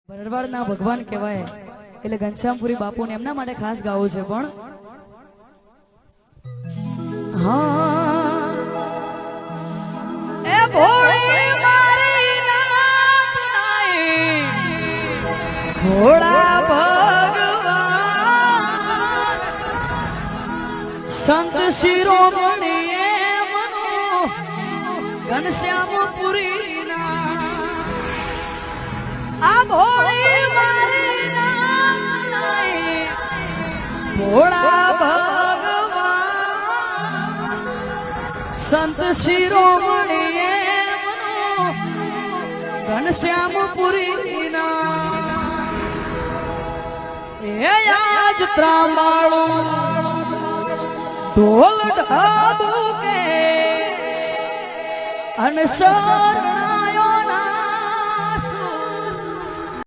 ભરવાડના ભગવાન કહેવાય એટલે ઘનશ્યામપુરી બાપુને એમના માટે ખાસ ગાવું છે પણ હા એ ભોળી મારી નાથ નાઈ ભોળા ભગવાન સંત શિરોમણી મનો ઘનશ્યામપુરી આ ભોળી મારી નાથ નાઈ ભોળા ભગવાન સંત શિરોમણી મનો ઘનશ્યામપુરી એ આજ ત્રાંબાળું ઢોલ ઢાબુ કે અનસર